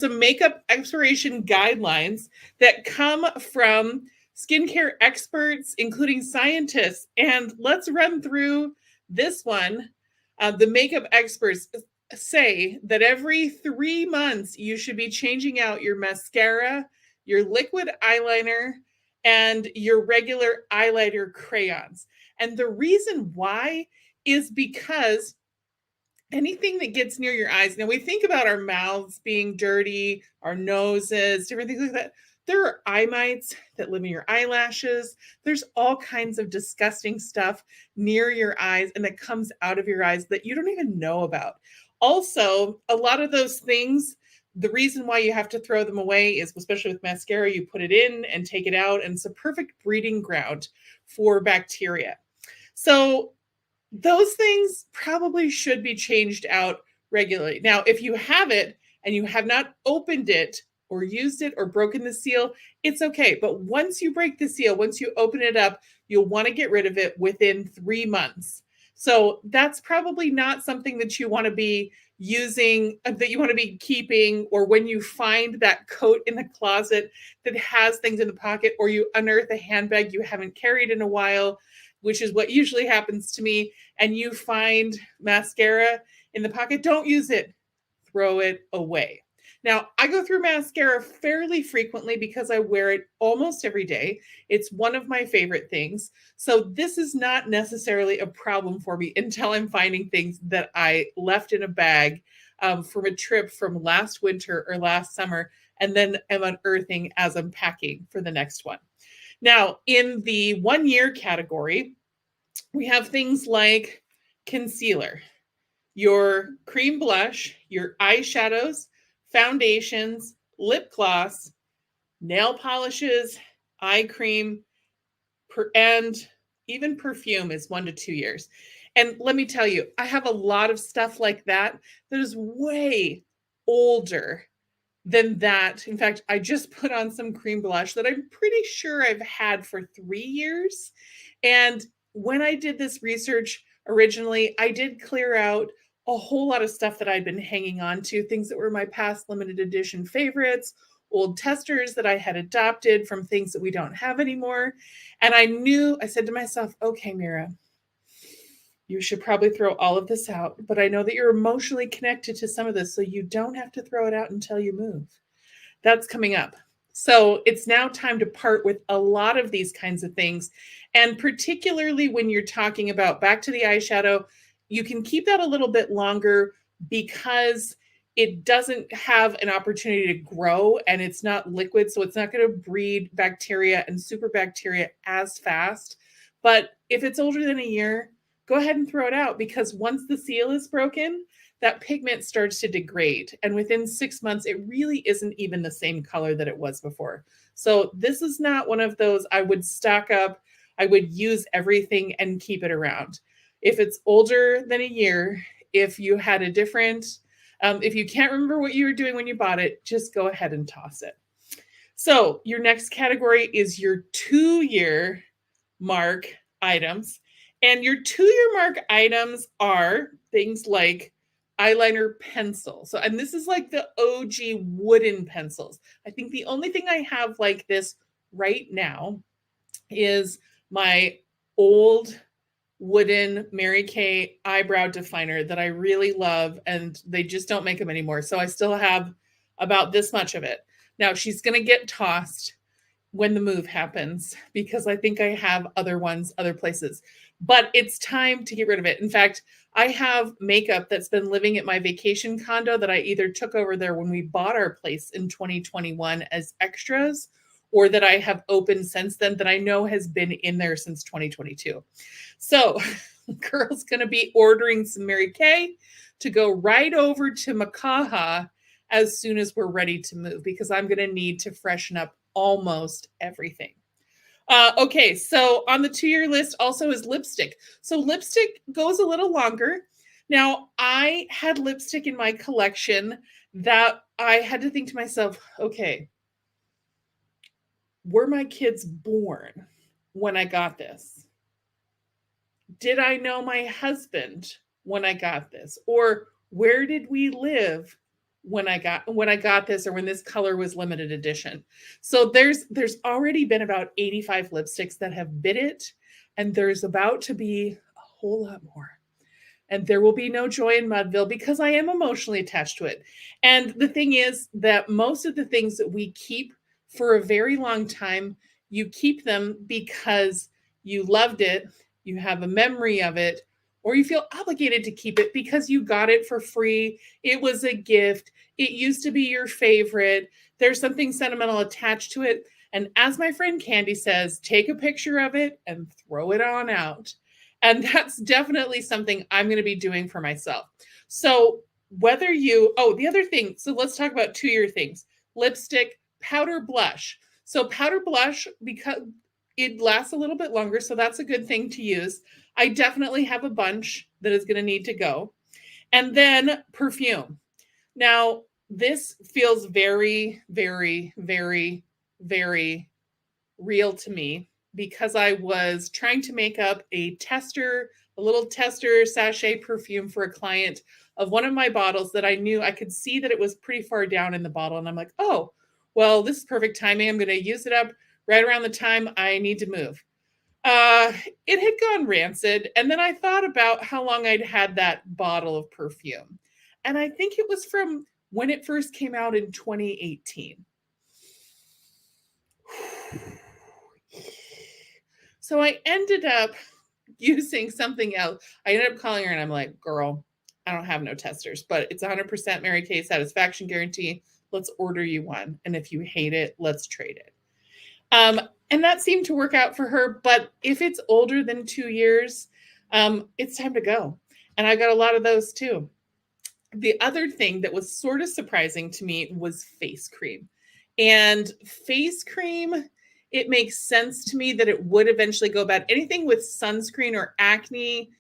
some makeup expiration guidelines that come from skincare experts, including scientists. And let's run through this one. The makeup experts say that every 3 months you should be changing out your mascara, your liquid eyeliner, and your regular eyeliner crayons. And the reason why is because anything that gets near your eyes. Now we think about our mouths being dirty, our noses, different things like that. There are eye mites that live in your eyelashes. There's all kinds of disgusting stuff near your eyes and that comes out of your eyes that you don't even know about. Also, a lot of those things, the reason why you have to throw them away is, especially with mascara, you put it in and take it out, and it's a perfect breeding ground for bacteria. So those things probably should be changed out regularly. Now, if you have it and you have not opened it or used it or broken the seal, it's okay. But once you break the seal, once you open it up, you'll want to get rid of it within 3 months. So that's probably not something that you want to be using, that you want to be keeping, or when you find that coat in the closet that has things in the pocket, or you unearth a handbag you haven't carried in a while, which is what usually happens to me, and you find mascara in the pocket, don't use it. Throw it away. Now, I go through mascara fairly frequently because I wear it almost every day. It's one of my favorite things. So this is not necessarily a problem for me until I'm finding things that I left in a bag from a trip from last winter or last summer, and then am unearthing as I'm packing for the next one. Now, in the 1 year category, we have things like concealer, your cream blush, your eyeshadows, foundations, lip gloss, nail polishes, eye cream, and even perfume is 1 to 2 years. And let me tell you, I have a lot of stuff like that that is way older than that. In fact, I just put on some cream blush that I'm pretty sure I've had for 3 years. And when I did this research originally, I did clear out a whole lot of stuff that I'd been hanging on to, things that were my past limited edition favorites, old testers that I had adopted from things that we don't have anymore. And I said to myself, okay, Mira, you should probably throw all of this out, but I know that you're emotionally connected to some of this, so you don't have to throw it out until you move. That's coming up. So it's now time to part with a lot of these kinds of things. And particularly when you're talking about back to the eyeshadow, you can keep that a little bit longer because it doesn't have an opportunity to grow and it's not liquid. So it's not going to breed bacteria and super bacteria as fast. But if it's older than a year, go ahead and throw it out, because once the seal is broken, that pigment starts to degrade. And within 6 months, it really isn't even the same color that it was before. So this is not one of those I would stock up, I would use everything and keep it around. If it's older than a year, if you had a different, if you can't remember what you were doing when you bought it, just go ahead and toss it. So your next category is your 2-year mark items. And your 2-year mark items are things like eyeliner pencil. So, and this is like the OG wooden pencils. I think the only thing I have like this right now is my old wooden Mary Kay eyebrow definer that I really love, and they just don't make them anymore. So I still have about this much of it. Now she's going to get tossed when the move happens because I think I have other ones, other places. But it's time to get rid of it. In fact, I have makeup that's been living at my vacation condo that I either took over there when we bought our place in 2021 as extras, or that I have opened since then that I know has been in there since 2022. So girl's going to be ordering some Mary Kay to go right over to Makaha as soon as we're ready to move, because I'm going to need to freshen up almost everything. Okay, so on the 2-year list also is lipstick. So lipstick goes a little longer. Now, I had lipstick in my collection that I had to think to myself, okay, were my kids born when I got this? Did I know my husband when I got this? Or where did we live when I got this, or when this color was limited edition. So there's already been about 85 lipsticks that have bid it, and there's about to be a whole lot more. And there will be no joy in Mudville because I am emotionally attached to it. And the thing is that most of the things that we keep for a very long time, you keep them because you loved it, you have a memory of it, or you feel obligated to keep it because you got it for free. It was a gift. It used to be your favorite. There's something sentimental attached to it. And as my friend Candy says, take a picture of it and throw it on out. And that's definitely something I'm going to be doing for myself. So whether you, the other thing, so let's talk about 2-year things. Lipstick, powder blush. So powder blush, because it lasts a little bit longer, so that's a good thing to use. I definitely have a bunch that is going to need to go. And then perfume. Now, this feels very, very, very, very real to me, because I was trying to make up a little tester sachet perfume for a client of one of my bottles that I knew I could see that it was pretty far down in the bottle. And I'm like, oh, well, this is perfect timing. I'm going to use it up right around the time I need to move. It had gone rancid. And then I thought about how long I'd had that bottle of perfume. And I think it was from when it first came out in 2018. So I ended up using something else. I ended up calling her and I'm like, girl, I don't have no testers, but it's 100% Mary Kay satisfaction guarantee. Let's order you one. And if you hate it, let's trade it. And that seemed to work out for her. But if it's older than 2 years, it's time to go. And I got a lot of those too. The other thing that was sort of surprising to me was face cream. And face cream, it makes sense to me that it would eventually go bad. Anything with sunscreen or acne